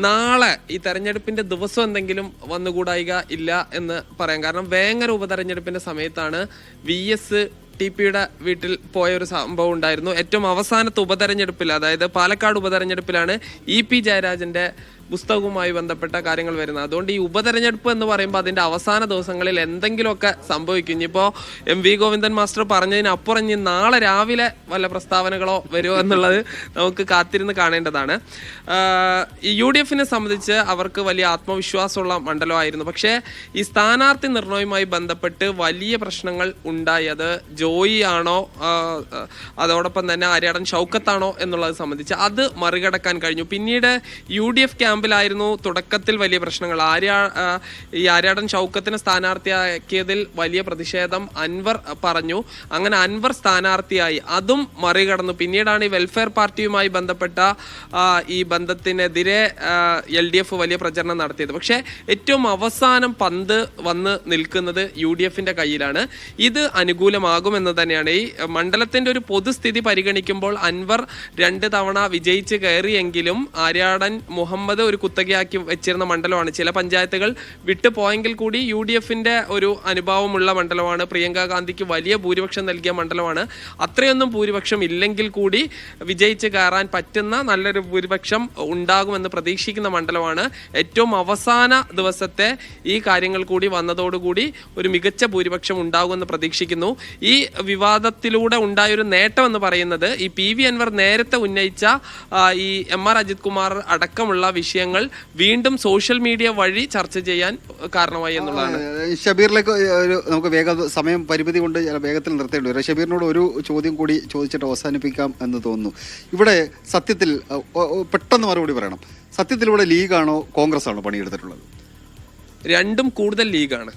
നാളെ ഈ തെരഞ്ഞെടുപ്പിന്റെ ദിവസം എന്തെങ്കിലും വന്നുകൂടായിക ഇല്ല എന്ന് പറയാം. കാരണം വേങ്ങര ഉപതെരഞ്ഞെടുപ്പിന്റെ സമയത്താണ് VS-TPയുടെ വീട്ടിൽ പോയ ഒരു സംഭവം ഉണ്ടായിരുന്നു. ഏറ്റവും അവസാനത്തെ ഉപതെരഞ്ഞെടുപ്പിൽ, അതായത് പാലക്കാട് ഉപതെരഞ്ഞെടുപ്പിലാണ് EP ജയരാജന്റെ പുസ്തകവുമായി ബന്ധപ്പെട്ട കാര്യങ്ങൾ വരുന്നത്. അതുകൊണ്ട് ഈ ഉപതെരഞ്ഞെടുപ്പ് എന്ന് പറയുമ്പോൾ അതിന്റെ അവസാന ദിവസങ്ങളിൽ എന്തെങ്കിലുമൊക്കെ സംഭവിക്കും. ഇനിയിപ്പോൾ MV ഗോവിന്ദൻ മാസ്റ്റർ പറഞ്ഞതിനപ്പുറം ഇനി നാളെ രാവിലെ വല്ല പ്രസ്താവനകളോ വരുമോ എന്നുള്ളത് നമുക്ക് കാത്തിരുന്ന് കാണേണ്ടതാണ്. ഈ UDF-നെ സംബന്ധിച്ച് അവർക്ക് വലിയ ആത്മവിശ്വാസമുള്ള മണ്ഡലമായിരുന്നു. പക്ഷേ ഈ സ്ഥാനാർത്ഥി നിർണയവുമായി ബന്ധപ്പെട്ട് വലിയ പ്രശ്നങ്ങൾ ഉണ്ടായി. അത് ജോയി ആണോ അതോടൊപ്പം തന്നെ ആര്യാടൻ ഷൗക്കത്താണോ എന്നുള്ളത് സംബന്ധിച്ച് അത് മറികടക്കാൻ കഴിഞ്ഞു. പിന്നീട് UDF ക്യാമ്പിലായിരുന്നു തുടക്കത്തിൽ വലിയ പ്രശ്നങ്ങൾ. ഈ ആര്യാടൻ ഷൗക്കത്തിനെ സ്ഥാനാർത്ഥിയാക്കിയതിൽ വലിയ പ്രതിഷേധം അൻവർ പറഞ്ഞു. അങ്ങനെ അൻവർ സ്ഥാനാർത്ഥിയായി, അതും മറികടന്നു. പിന്നീടാണ് ഈ വെൽഫെയർ പാർട്ടിയുമായി ബന്ധപ്പെട്ട ഈ ബന്ധത്തിനെതിരെ LDF വലിയ പ്രചരണം നടത്തിയത്. പക്ഷേ ഏറ്റവും അവസാനം പന്ത് വന്ന് നിൽക്കുന്നത് UDF-ന്റെ കയ്യിലാണ്. ഇത് അനുകൂലമാകുമെന്ന് തന്നെയാണ്. ഈ മണ്ഡലത്തിന്റെ ഒരു പൊതുസ്ഥിതി പരിഗണിക്കുമ്പോൾ അൻവർ 2 തവണ വിജയിച്ച് കയറിയെങ്കിലും ആര്യാടൻ മുഹമ്മദ് ഒരു കുത്തകയാക്കി വെച്ചിരുന്ന മണ്ഡലമാണ്. ചില പഞ്ചായത്തുകൾ വിട്ടുപോയെങ്കിൽ കൂടി UDF-ന്റെ ഒരു അനുഭവമുള്ള മണ്ഡലമാണ്. പ്രിയങ്ക ഗാന്ധിക്ക് വലിയ ഭൂരിപക്ഷം നൽകിയ മണ്ഡലമാണ്. അത്രയൊന്നും ഭൂരിപക്ഷം ഇല്ലെങ്കിൽ കൂടി വിജയിച്ച് കയറാൻ പറ്റുന്ന നല്ലൊരു ഭൂരിപക്ഷം ഉണ്ടാകുമെന്ന് പ്രതീക്ഷിക്കുന്ന മണ്ഡലമാണ്. ഏറ്റവും അവസാന ദിവസത്തെ ഈ കാര്യങ്ങൾ കൂടി വന്നതോടുകൂടി ഒരു മികച്ച ഭൂരിപക്ഷം ഉണ്ടാകുമെന്ന് പ്രതീക്ഷിക്കുന്നു. ഈ വിവാദത്തിലൂടെ ഉണ്ടായൊരു നേട്ടം എന്ന് പറയുന്നത് ഈ PV അൻവർ നേരത്തെ ഉന്നയിച്ച ഈ MR അജിത് കുമാർ അടക്കമുള്ള വിഷയങ്ങൾ വീണ്ടും സോഷ്യൽ മീഡിയ വഴി ചർച്ച ചെയ്യാൻ കാരണമായി എന്നുള്ളതാണ്. ഷബീറിലേക്ക് നമുക്ക് സമയം പരിമിതി കൊണ്ട് വേഗത്തിൽ നിർത്തേണ്ടി വരും. ഷബീറിനോട് ഒരു ചോദ്യം കൂടി ചോദിച്ചിട്ട് അവസാനിപ്പിക്കാം എന്ന് തോന്നുന്നു. ഇവിടെ സത്യത്തിൽ പെട്ടെന്ന് മറുപടി പറയണം. സത്യത്തിൽ ഇവിടെ ലീഗാണോ കോൺഗ്രസ് ആണോ പണിയെടുത്തിട്ടുള്ളത്? രണ്ടും കൂടുതൽ ലീഗാണ്.